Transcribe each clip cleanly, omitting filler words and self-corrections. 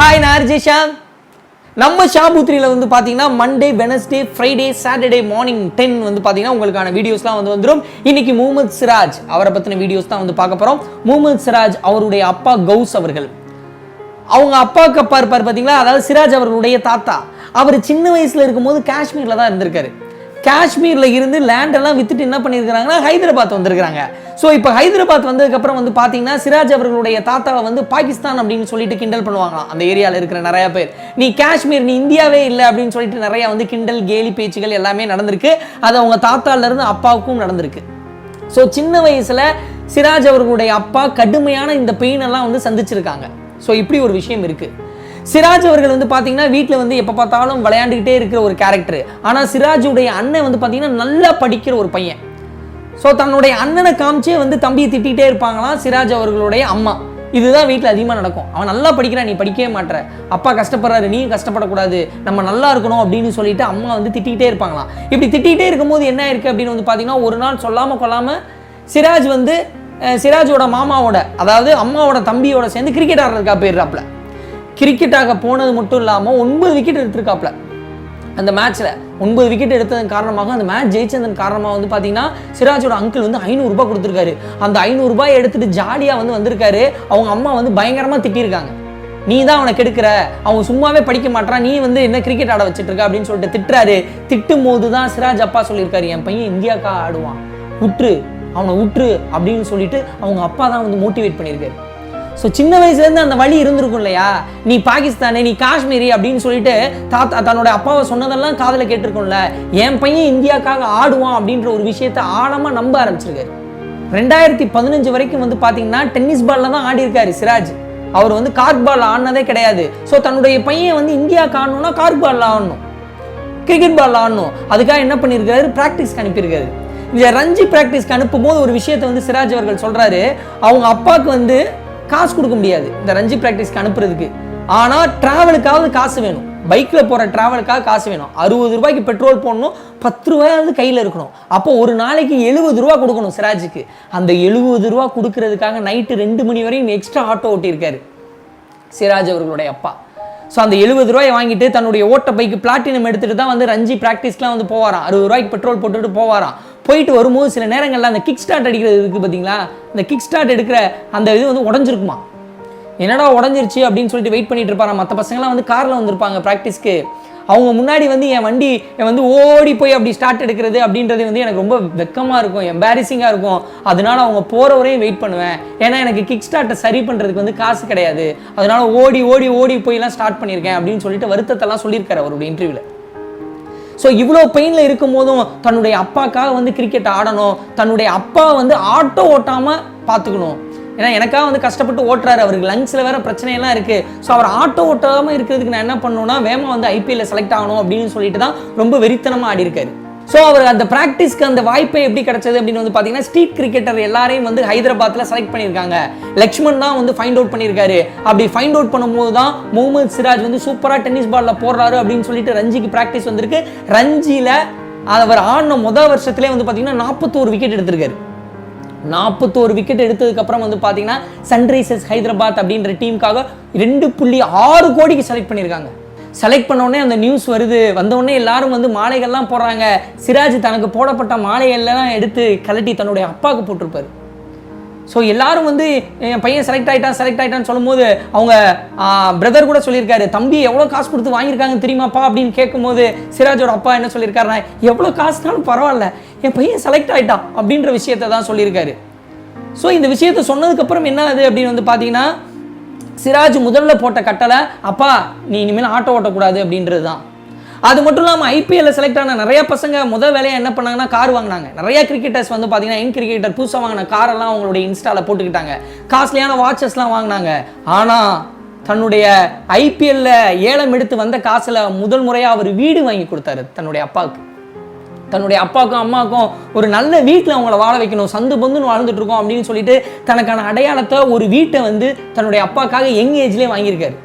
Hi நான் அர்ஜிஷா. நம்ம ஷா பூ த்ரீல வந்து பார்த்தீங்கன்னா Monday, Wednesday, Friday, Saturday morning 10 வந்து பார்த்தீங்கன்னா உங்களுக்கான வீடியோஸ்லாம் வந்து வந்துடும். இன்னைக்கு முகமது சிராஜ் அவரை பற்றின வீடியோஸ் தான் வந்து பார்க்க போகிறோம். முகமது சிராஜ் அவருடைய அப்பா கவுஸ் அவர்கள், அவங்க அப்பாவுக்கு அப்பா இருப்பார் பார்த்தீங்களா, அதாவது சிராஜ் அவர்களுடைய தாத்தா. அவர் சின்ன வயசில் இருக்கும்போது காஷ்மீரில் தான் இருந்திருக்காரு. காஷ்மீரில் இருந்து லேண்டெல்லாம் வித்துட்டு என்ன பண்ணியிருக்கிறாங்கன்னா ஹைதராபாத் வந்திருக்கிறாங்க. ஸோ இப்போ ஹைதராபாத் வந்ததுக்கப்புறம் வந்து பார்த்தீங்கன்னா சிராஜ் அவர்களுடைய தாத்தாவை வந்து பாகிஸ்தான் அப்படின்னு சொல்லிட்டு கிண்டல் பண்ணுவாங்களாம் அந்த ஏரியாவில் இருக்கிற நிறைய பேர். நீ காஷ்மீர், நீ இந்தியாவே இல்லை அப்படின்னு சொல்லிட்டு நிறைய வந்து கிண்டல் கேலி பேச்சுகள் எல்லாமே நடந்திருக்கு. அது அவங்க தாத்தாலேருந்து அப்பாவுக்கும் நடந்திருக்கு. ஸோ சின்ன வயசில் சிராஜ் அவர்களுடைய அப்பா கடுமையான இந்த பெயின் எல்லாம் வந்து சந்திச்சிருக்காங்க. ஸோ இப்படி ஒரு விஷயம் இருக்குது. சிராஜ் அவர்கள் வந்து பார்த்தீங்கன்னா வீட்டில் வந்து எப்போ பார்த்தாலும் விளையாண்டுக்கிட்டே இருக்கிற ஒரு கேரக்டர். ஆனால் சிராஜுடைய அண்ணன் வந்து பார்த்தீங்கன்னா நல்லா படிக்கிற ஒரு பையன். ஸோ தன்னுடைய அண்ணனை காமிச்சே வந்து தம்பியை திட்டிகிட்டே இருப்பாங்களாம் சிராஜ் அவர்களுடைய அம்மா. இதுதான் வீட்டில் அதிகமாக நடக்கும். அவன் நல்லா படிக்கிறான், நீ படிக்கவே மாட்டேற, அப்பா கஷ்டப்படுறாரு, நீ கஷ்டப்படக்கூடாது, நம்ம நல்லா இருக்கணும் அப்படின்னு சொல்லிட்டு அம்மா வந்து திட்டிகிட்டே இருப்பாங்களாம். இப்படி திட்டிகிட்டே இருக்கும்போது என்ன இருக்குது அப்படின்னு வந்து பார்த்தீங்கன்னா ஒரு நாள் சொல்லாமல் கொள்ளாமல் சிராஜ் வந்து சிராஜோட மாமாவோட, அதாவது அம்மாவோட தம்பியோட சேர்ந்து கிரிக்கெட் ஆடுறதுக்காக போயிடுறாப்புல. கிரிக்கெட்டாக போனது மட்டும் இல்லாமல் 9 விக்கெட் எடுத்திருக்காப்புல. அந்த மேட்ச்சில் 9 விக்கெட் எடுத்ததன் காரணமாக, அந்த மேட்ச் ஜெயிச்சதன் காரணமாக வந்து பார்த்தீங்கன்னா சிராஜோட அங்கிள் வந்து 500 ரூபாய் கொடுத்துருக்காரு. அந்த 500 ரூபாய் எடுத்துட்டு ஜாலியாக வந்து வந்திருக்காரு. அவங்க அம்மா வந்து பயங்கரமாக திட்டியிருக்காங்க. நீ தான் அவனை கெடுக்கிற, அவன் சும்மாவே படிக்க மாட்டான், நீ வந்து என்ன கிரிக்கெட் ஆட வச்சுட்டு இருக்க அப்படின்னு சொல்லிட்டு திட்டுறாரு. திட்டும் போது தான் சிராஜ் அப்பா சொல்லியிருக்காரு, என் பையன் இந்தியாக்கா ஆடுவான், விட்டுரு அவனை விட்டுரு அப்படின்னு சொல்லிட்டு அவங்க அப்பா தான் வந்து மோட்டிவேட் பண்ணியிருக்காரு. ஸோ சின்ன வயசுலேருந்து அந்த வழி இருந்திருக்கும் இல்லையா, நீ பாகிஸ்தானே, நீ காஷ்மீரி அப்படின்னு சொல்லிட்டு தாத்தா தன்னோட அப்பாவை சொன்னதெல்லாம் காதில் கேட்டிருக்கும்ல. என் பையன் இந்தியாவுக்காக ஆடுவான் அப்படின்ற ஒரு விஷயத்த ஆழமாக நம்ப ஆரம்பிச்சிருக்காரு. 2015 வரைக்கும் வந்து பார்த்தீங்கன்னா டென்னிஸ் பாலில் தான் ஆடி இருக்காரு சிராஜ். அவர் வந்து கார்க் பால் ஆடினதே கிடையாது. ஸோ தன்னுடைய பையன் வந்து இந்தியாவுக்கு ஆடணும்னா கார்க் பாலில் ஆடணும், கிரிக்கெட் பாலில் ஆடணும். அதுக்காக என்ன பண்ணியிருக்காரு, ப்ராக்டிஸ்க்கு அனுப்பியிருக்காரு. இந்த ரஞ்சி ப்ராக்டிஸ்க்கு அனுப்பும் போது ஒரு விஷயத்தை வந்து சிராஜ் அவர்கள் சொல்கிறாரு, அவங்க அப்பாவுக்கு வந்து காசு கொடுக்க முடியாது இந்த ரஞ்சி ப்ராக்டிஸ்க்கு அனுப்புறதுக்கு. ஆனால் ட்ராவலுக்காவது காசு வேணும், பைக்கில் போகிற ட்ராவலுக்காக காசு வேணும். 60 ரூபாய்க்கு பெட்ரோல் போடணும், 10 ரூபாயாவது கையில் இருக்கணும். அப்போ ஒரு நாளைக்கு 70 ரூபா கொடுக்கணும் சிராஜுக்கு. அந்த 70 ரூபா கொடுக்கறதுக்காக நைட்டு 2 மணி வரையும் எக்ஸ்ட்ரா ஆட்டோ ஓட்டியிருக்காரு சிராஜ் அவர்களுடைய அப்பா. ஸோ அந்த 70 ரூபாயை வாங்கிட்டு தன்னுடைய ஓட்ட பைக்கு பிளாட்டினம் எடுத்துகிட்டு தான் வந்து ரஞ்சி ப்ராக்டிஸ்லாம் வந்து போவாராம். 60 ரூபாய்க்கு பெட்ரோல் போட்டுட்டு போவாராம். போயிட்டு வரும்போது சில நேரங்களில் அந்த கிக் ஸ்டார்ட் அடிக்கிறது இருக்குது பார்த்தீங்களா, அந்த கிக் ஸ்டார்ட் எடுக்கிற அந்த இது வந்து உடஞ்சிருக்குமா. என்னடா உடஞ்சிருச்சு அப்படின்னு சொல்லிட்டு வெயிட் பண்ணிட்டு இருப்பாங்க. மற்ற பசங்களாம் வந்து காரில் வந்திருப்பாங்க ப்ராக்டிஸ்க்கு. அவங்க முன்னாடி வந்து என் வண்டி வந்து ஓடி போய் அப்படி ஸ்டார்ட் எடுக்கிறது அப்படின்றது வந்து எனக்கு ரொம்ப வெக்கமாக இருக்கும், எம்பாரசிங்காக இருக்கும். அதனால அவங்க போகிற வரையும் வெயிட் பண்ணுவேன். ஏன்னா எனக்கு கிக் ஸ்டார்ட்டை சரி பண்ணுறதுக்கு வந்து காசு கிடையாது, அதனால ஓடி ஓடி ஓடி போய்லாம் ஸ்டார்ட் பண்ணியிருக்கேன் அப்படின்னு சொல்லிட்டு வருத்தத்தெல்லாம் சொல்லியிருக்காரு அவருடைய இன்டர்வியூவில். ஸோ இவ்வளோ பெயினில் இருக்கும் போதும் தன்னுடைய அப்பாக்காக வந்து கிரிக்கெட் ஆடணும், தன்னுடைய அப்பா வந்து ஆட்டோ ஓட்டாமல் பார்த்துக்கணும். ஏன்னா எனக்காக வந்து கஷ்டப்பட்டு ஓட்டுறாரு, அவருக்கு லங்ஸில் வேறு பிரச்சனையெல்லாம் இருக்குது. ஸோ அவர் ஆட்டோ ஓட்டாமல் இருக்கிறதுக்கு நான் என்ன பண்ணணும்னா வேகமாக வந்து ஐபிஎல்ல செலக்ட் ஆகணும் அப்படின்னு சொல்லிட்டு தான் ரொம்ப வெறித்தனமாக ஆடி இருக்காரு. ஸோ அவர் அந்த ப்ராக்டிஸ்க்கு அந்த வாய்ப்பை எப்படி கிடைச்சது அப்படின்னு வந்து பார்த்தீங்கன்னா ஸ்ட்ரீட் கிரிக்கெட்டர் எல்லாரையும் வந்து ஹைதராபாத்தில் செலக்ட் பண்ணியிருக்காங்க. லக்ஷ்மண் தான் வந்து ஃபைண்ட் அவுட் பண்ணியிருக்காரு. அப்படி ஃபைண்ட் அவுட் பண்ணும்போது தான் முகமது சிராஜ் வந்து சூப்பராக டென்னிஸ் பாலில் போடுறாரு அப்படின்னு சொல்லிட்டு ரஞ்சிக்கு ப்ராக்டிஸ் வந்திருக்கு. ரஞ்சியில் அவர் ஆடின முதல் வருஷத்துலேயே வந்து பார்த்தீங்கன்னா 41 விக்கெட் எடுத்திருக்காரு. 41 விக்கெட் எடுத்ததுக்கப்புறம் வந்து பார்த்தீங்கன்னா சன்ரைசர்ஸ் ஹைதராபாத் அப்படின்ற டீமுக்காக 2.6 கோடிக்கு செலக்ட் பண்ணியிருக்காங்க. செலக்ட் பண்ணோடனே அந்த நியூஸ் வருது. வந்தோடனே எல்லாரும் வந்து மாலைகள்லாம் போடுறாங்க. சிராஜ் தனக்கு போடப்பட்ட மாலைகள்லாம் எடுத்து கலட்டி தன்னுடைய அப்பாவுக்கு போட்டிருப்பாரு. ஸோ எல்லாரும் வந்து என் பையன் செலக்ட் ஆகிட்டான்னு சொல்லும்போது அவங்க பிரதர் கூட சொல்லியிருக்காரு, தம்பி எவ்வளோ காசு கொடுத்து வாங்கியிருக்காங்க தெரியுமாப்பா அப்படின்னு கேட்கும்போது சிராஜோட அப்பா என்ன சொல்லியிருக்காருன்னா, எவ்வளோ காசுனாலும் பரவாயில்ல, என் பையன் செலக்ட் ஆகிட்டான் அப்படின்ற விஷயத்தை தான் சொல்லியிருக்காரு. ஸோ இந்த விஷயத்தை சொன்னதுக்கப்புறம் என்ன ஆகுது அப்படின்னு வந்து பார்த்தீங்கன்னா சிராஜ் முதல்ல போட்ட கட்டளை, அப்பா நீ இனிமேல் ஆட்டோ ஓட்டக்கூடாது அப்படின்றது தான். அது மட்டும் இல்லாமல் ஐபிஎல்ல செலக்ட் ஆன நிறைய பசங்க முதல் வேலையாக என்ன பண்ணாங்கன்னா கார் வாங்கினாங்க. நிறைய கிரிக்கெட்டர்ஸ் வந்து பார்த்தீங்கன்னா யங் கிரிக்கெட்டர் புதுசாக வாங்கின காரெல்லாம் அவங்களுடைய இன்ஸ்டாவில் போட்டுக்கிட்டாங்க, காஸ்ட்லியான வாட்சஸ்லாம் வாங்கினாங்க. ஆனால் தன்னுடைய ஐபிஎல்ல ஏலம் எடுத்து வந்த காசில் முதல் முறையாக அவர் வீடு வாங்கி கொடுத்தாரு தன்னுடைய அப்பாவுக்கு. தன்னுடைய அப்பாவுக்கும் அம்மாவுக்கும் ஒரு நல்ல வீட்டில் அவங்கள வாழ வைக்கணும், சந்து பந்துன்னு வாழ்ந்துட்டு இருக்கோம் அப்படின்னு சொல்லிட்டு தனக்கான அடையாளத்தை ஒரு வீட்டை வந்து தன்னுடைய அப்பாவுக்காக யங் ஏஜ்லேயே வாங்கியிருக்காரு.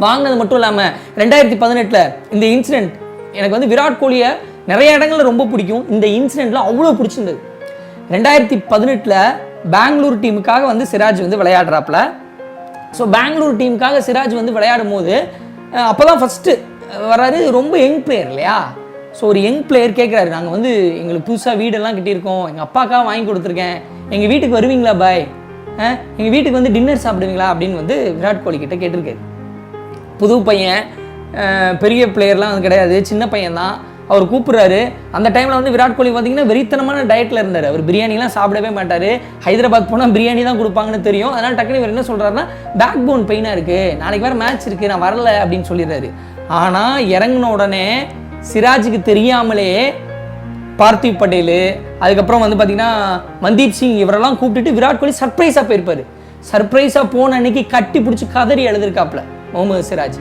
வாங்கினது மட்டும் இல்லாமல் 2018 இந்த இன்சிடென்ட் எனக்கு வந்து விராட் கோலியை நிறைய இடங்களில் ரொம்ப பிடிக்கும். இந்த இன்சிடென்ட்ல அவ்வளோ பிடிச்சிருந்தது. 2018 பெங்களூர் டீமுக்காக வந்து சிராஜ் வந்து விளையாடுறாப்புல. ஸோ பெங்களூர் டீமுக்காக சிராஜ் வந்து விளையாடும் போது அப்போ தான் ஃபஸ்ட்டு வராரு. ரொம்ப யங் பிளேயர் இல்லையா? ஸோ ஒரு யங் பிளேயர் கேட்குறாரு, நாங்கள் வந்து எங்களுக்கு புதுசாக வீடெல்லாம் கட்டியிருக்கோம், எங்கள் அப்பாக்காக வாங்கி கொடுத்துருக்கேன், எங்கள் வீட்டுக்கு வருவீங்களா பாய், எங்கள் வீட்டுக்கு வந்து டின்னர் சாப்பிடுவீங்களா அப்படின்னு வந்து விராட் கோலி கிட்ட கேட்டிருக்காரு. புது பையன், பெரிய பிளேயர்லாம் அது கிடையாது, சின்ன பையன் தான். அவர் கூப்பிட்றாரு. அந்த டைமில் வந்து விராட் கோலி பார்த்தீங்கன்னா வெறித்தனமான டயட்டில் இருந்தார். அவர் பிரியாணிலாம் சாப்பிடவே மாட்டார். ஹைதராபாத் போனால் பிரியாணி தான் கொடுப்பாங்கன்னு தெரியும். அதனால் டக்குனு இவர் என்ன சொல்கிறாருன்னா, பேக் போன் பெயினாக இருக்குது, நாளைக்கு வேறு மேட்ச் இருக்குது, நான் வரல அப்படின்னு சொல்லிடுறாரு. ஆனால் இறங்கின உடனே சிராஜுக்கு தெரியாமலே பார்த்திவ் பட்டேல், அதுக்கப்புறம் வந்து பார்த்தீங்கன்னா மன்தீப் சிங், இவரெல்லாம் கூப்பிட்டுட்டு விராட் கோலி சர்ப்ரைஸாக போயிருப்பார். சர்ப்ரைஸாக போன அன்னைக்கு கட்டி பிடிச்சி கதறி எழுதிருக்காப்புல முகமது சிராஜ்.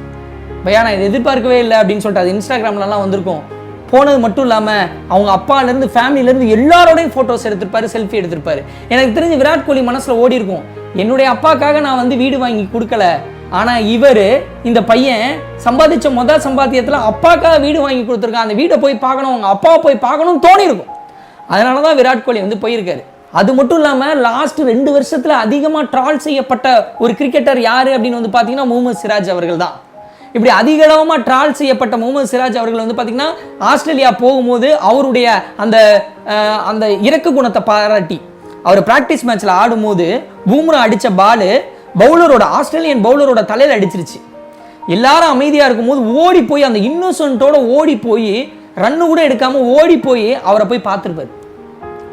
பையா நான் இதை எதிர்பார்க்கவே இல்லை அப்படின்னு சொல்லிட்டு அது இன்ஸ்டாகிராம்லலாம் வந்திருக்கும். போனது மட்டும் இல்லாமல் அவங்க அப்பாலேருந்து ஃபேமிலியிலேருந்து எல்லாரோடையும் ஃபோட்டோஸ் எடுத்திருப்பாரு, செல்ஃபி எடுத்திருப்பாரு. எனக்கு தெரிஞ்சு விராட் கோலி மனசில் ஓடி இருக்கும், என்னுடைய அப்பாக்காக நான் வந்து வீடு வாங்கி கொடுக்கல, ஆனால் இவர் இந்த பையன் சம்பாதிச்ச முதல் சம்பாத்தியத்தில் அப்பாக்காக வீடு வாங்கி கொடுத்துருக்கான், அந்த வீட்டை போய் பார்க்கணும், அவங்க அப்பாவை போய் பார்க்கணும்னு தோணியிருக்கும். அதனால தான் விராட் கோலி வந்து போயிருக்காரு. அது மட்டும் இல்லாமல் லாஸ்ட் 2 வருஷத்தில் அதிகமாக ட்ரால் செய்யப்பட்ட ஒரு கிரிக்கெட்டர் யார் அப்படின்னு வந்து பார்த்தீங்கன்னா முகமது சிராஜ் அவர்கள் தான். இப்படி அதிகளவமாக ட்ரால் செய்யப்பட்ட முகமது சிராஜ் அவர்கள் வந்து பார்த்தீங்கன்னா ஆஸ்திரேலியா போகும்போது அவருடைய அந்த அந்த இறக்க குணத்தை பாராட்டி அவர் ப்ராக்டிஸ் மேட்ச்சில் ஆடும்போது பூம்ரா அடித்த பால் ஆஸ்திரேலியன் பவுலரோட தலையில் அடிச்சிருச்சு. எல்லாரும் அமைதியாக இருக்கும்போது ஓடி போய் அந்த இன்னோசன்ட்டோட ஓடி போய் ரன்னு கூட எடுக்காமல் ஓடி போய் அவரை போய் பார்த்துருப்பார்.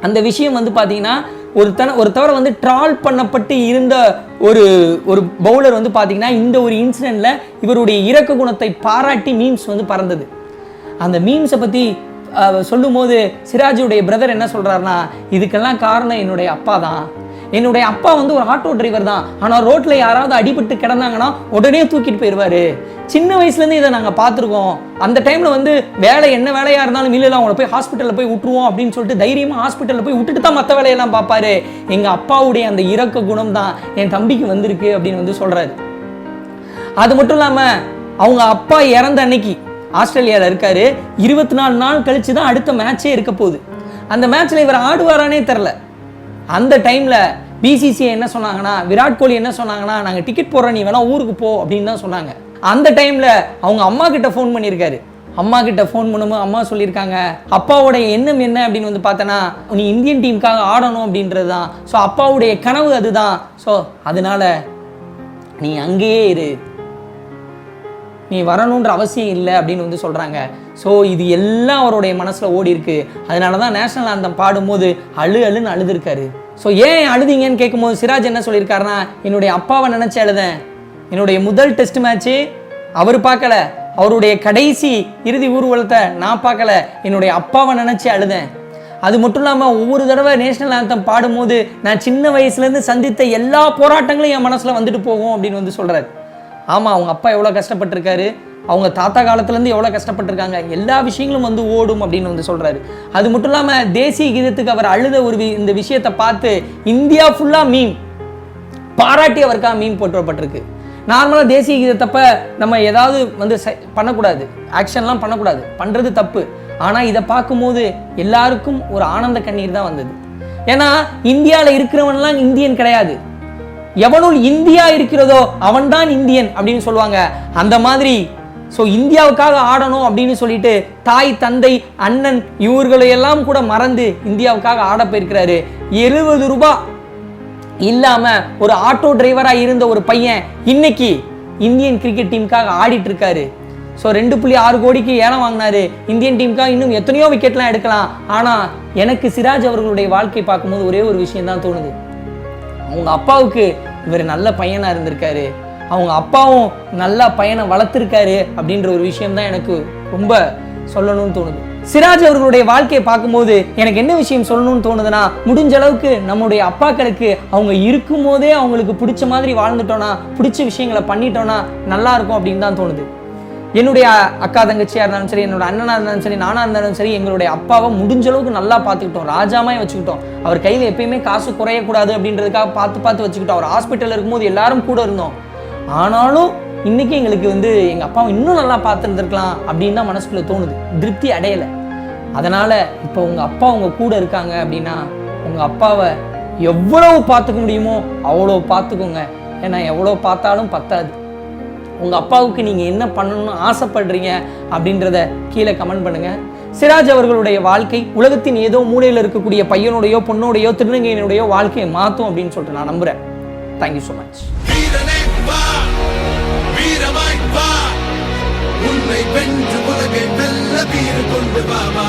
அந்த விஷயம் வந்து பார்த்தீங்கன்னா ஒரு தவிர வந்து ட்ரால் பண்ணப்பட்டு இருந்த ஒரு பவுலர் வந்து பார்த்தீங்கன்னா இந்த ஒரு இன்சிடென்ட்ல இவருடைய இறக்க குணத்தை பாராட்டி மீம்ஸ் வந்து பறந்தது. அந்த மீம்ஸை பற்றி சொல்லும் போது சிராஜுடைய பிரதர் என்ன சொல்றாருன்னா, இதுக்கெல்லாம் காரணம் என்னுடைய அப்பா தான். என்னுடைய அப்பா வந்து ஒரு ஆட்டோ டிரைவர் தான், ஆனால் ரோட்ல யாராவது அடிபட்டு கிடந்தாங்கன்னா உடனே தூக்கிட்டு போயிடுவாரு. சின்ன வயசுலேருந்து இதை நாங்கள் பார்த்துருக்கோம். அந்த டைமில் வந்து என்ன வேலையாக இருந்தாலும் இல்லை அவங்கள போய் ஹாஸ்பிட்டலில் போய் விட்டுருவோம் அப்படின்னு சொல்லிட்டு தைரியமாக ஹாஸ்பிட்டலில் போய் விட்டுட்டு தான் மற்ற வேலையெல்லாம் பார்ப்பாரு. எங்கள் அப்பாவுடைய அந்த இறக்க குணம் தான் என் தம்பிக்கு வந்திருக்கு அப்படின்னு வந்து சொல்கிறாரு. அது மட்டும் இல்லாமல் அவங்க அப்பா இறந்த அன்னைக்கு ஆஸ்திரேலியாவில் இருக்காரு. 24 நாள் கழிச்சு தான் அடுத்த மேட்சே இருக்க போகுது. அந்த மேட்ச்சில் இவர் ஆடுவாரானே தெரில. அந்த டைமில் பிசிசிஐ என்ன சொன்னாங்கன்னா, விராட் கோலி என்ன சொன்னாங்கன்னா, நாங்கள் டிக்கெட் போடுறோம், நீ வேணா ஊருக்கு போ அப்படின்னு தான் சொன்னாங்க. அந்த டைமில் அவங்க அம்மா கிட்ட ஃபோன் பண்ணியிருக்காரு. அம்மா கிட்ட ஃபோன் பண்ணும்போது அம்மா சொல்லியிருக்காங்க, அப்பாவுடைய எண்ணம் என்ன அப்படின்னு வந்து பார்த்தோன்னா, நீ இந்தியன் டீமுக்காக ஆடணும் அப்படின்றது தான். ஸோ அப்பாவுடைய கனவு அதுதான். ஸோ அதனால நீ அங்கேயே இரு, நீ வரணுன்ற அவசியம் இல்லை அப்படின்னு வந்து சொல்கிறாங்க. ஸோ இது எல்லாம் அவருடைய மனசில் ஓடி இருக்கு. அதனால தான் நேஷனல் ஆந்தம் பாடும்போது அழுன்னு அழுதுருக்காரு. ஸோ ஏன் அழுதிங்கன்னு கேட்கும்போது சிராஜ் என்ன சொல்லியிருக்காருன்னா, என்னுடைய அப்பாவை நினச்சி அழுதேன். என்னுடைய முதல் டெஸ்ட் மேட்ச்சு அவர் பார்க்கல, அவருடைய கடைசி இறுதி ஊர்வலத்தை நான் பார்க்கல, என்னுடைய அப்பாவை நினச்சி அழுதேன். அது மட்டும் இல்லாமல் ஒவ்வொரு தடவை நேஷனல் ஆந்தம் பாடும்போது நான் சின்ன வயசுலேருந்து சந்தித்த எல்லா போராட்டங்களும் என் மனசில் வந்துட்டு போகும் அப்படின்னு வந்து சொல்கிறார். ஆமாம், அவங்க அப்பா எவ்வளோ கஷ்டப்பட்டிருக்காரு, அவங்க தாத்தா காலத்துலேருந்து எவ்வளோ கஷ்டப்பட்டிருக்காங்க, எல்லா விஷயங்களும் வந்து ஓடும் அப்படின்னு வந்து சொல்கிறாரு. அது மட்டும் இல்லாமல் தேசிய கீதத்துக்கு அவர் அழுத இந்த விஷயத்தை பார்த்து இந்தியா ஃபுல்லாக மீம் பாராட்டி அவருக்காக மீம் போட்டுப்பட்டிருக்கு. நார்மலாக தேசிய கீதத்தப்ப நம்ம ஏதாவது வந்து பண்ணக்கூடாது, ஆக்ஷன்லாம் பண்ணக்கூடாது, பண்ணுறது தப்பு. ஆனால் இதை பார்க்கும்போது எல்லாருக்கும் ஒரு ஆனந்த கண்ணீர் தான் வந்தது. ஏன்னா இந்தியாவில் இருக்கிறவன்லாம் இந்தியன் கிடையாது, எவனுள் இந்தியா இருக்கிறதோ அவன்தான் இந்தியன் அப்படின்னு சொல்லுவாங்க. அந்த மாதிரி ஸோ இந்தியாவுக்காக ஆடணும் அப்படின்னு சொல்லிட்டு தாய் தந்தை அண்ணன் இவர்களையெல்லாம் கூட மறந்து இந்தியாவுக்காக ஆட போயிருக்கிறாரு. 70 ரூபாய் இல்லாம ஒரு ஆட்டோ டிரைவரா இருந்த ஒரு பையன் இன்னைக்கு இந்தியன் கிரிக்கெட் டீமுக்காக ஆடிட்டு இருக்காரு. ஸோ 2.6 கோடிக்கு ஏலம் வாங்கினாரு. இந்தியன் டீமுக்காக இன்னும் எத்தனையோ விக்கெட்லாம் எடுக்கலாம். ஆனா எனக்கு சிராஜ் அவர்களுடைய வாழ்க்கை பார்க்கும்போது ஒரே ஒரு விஷயம் தான் தோணுது, அவங்க அப்பாவுக்கு இவர் நல்ல பையனா இருந்திருக்காரு, அவங்க அப்பாவும் நல்லா பையனை வளர்த்துருக்காரு அப்படின்ற ஒரு விஷயம் தான் எனக்கு ரொம்ப சொல்லணும்னு தோணுது. சிராஜ் அவர்களுடைய வாழ்க்கையை பார்க்கும்போது எனக்கு என்ன விஷயம் சொல்லணும்னு தோணுதுன்னா, முடிஞ்ச அளவுக்கு நம்முடைய அப்பாக்களுக்கு அவங்க இருக்கும் போதே அவங்களுக்கு பிடிச்ச மாதிரி வாழ்ந்துட்டோம்னா, பிடிச்ச விஷயங்களை பண்ணிட்டோம்னா நல்லா இருக்கும் அப்படின்னு தான் தோணுது. என்னுடைய அக்கா தங்கச்சியாக இருந்தாலும் சரி, என்னோட அண்ணனாக இருந்தாலும் சரி, நானாக இருந்தாலும் சரி, எங்களுடைய அப்பாவை முடிஞ்ச அளவுக்கு நல்லா பார்த்துக்கிட்டோம், ராஜாமாய் வச்சுக்கிட்டோம். அவர் கையில் எப்பயுமே காசு குறையக்கூடாது அப்படின்றதுக்காக பார்த்து வச்சுக்கிட்டோம். அவர் ஹாஸ்பிட்டலில் இருக்கும்போது எல்லாரும் கூட இருந்தோம். ஆனாலும் இன்னைக்கு எங்களுக்கு வந்து எங்கள் அப்பாவை இன்னும் நல்லா பார்த்துருந்துருக்கலாம் அப்படின்னு தான் மனசுக்குள்ளே தோணுது, திருப்தி அடையலை. அதனால் இப்போ உங்கள் அப்பா உங்கள் கூட இருக்காங்க அப்படின்னா உங்கள் அப்பாவை எவ்வளவு பார்த்துக்க முடியுமோ அவ்வளோ பார்த்துக்கோங்க. ஏன்னா எவ்வளோ பார்த்தாலும் பத்தாது. உங்கள் அப்பாவுக்கு நீங்கள் என்ன பண்ணணும்னு ஆசைப்படுறீங்க அப்படின்றத கீழே கமெண்ட் பண்ணுங்கள். சிராஜ் அவர்களுடைய வாழ்க்கை உலகத்தின் ஏதோ மூலையில் இருக்கக்கூடிய பையனுடையோ பொண்ணுடையோ திருநங்கையினுடையோ வாழ்க்கையை மாற்றும் அப்படின்னு சொல்லிட்டு நான் நம்புகிறேன். Thank you so much. உன்னை வென்று உலகை வெல்ல வீறு கொண்டு வா.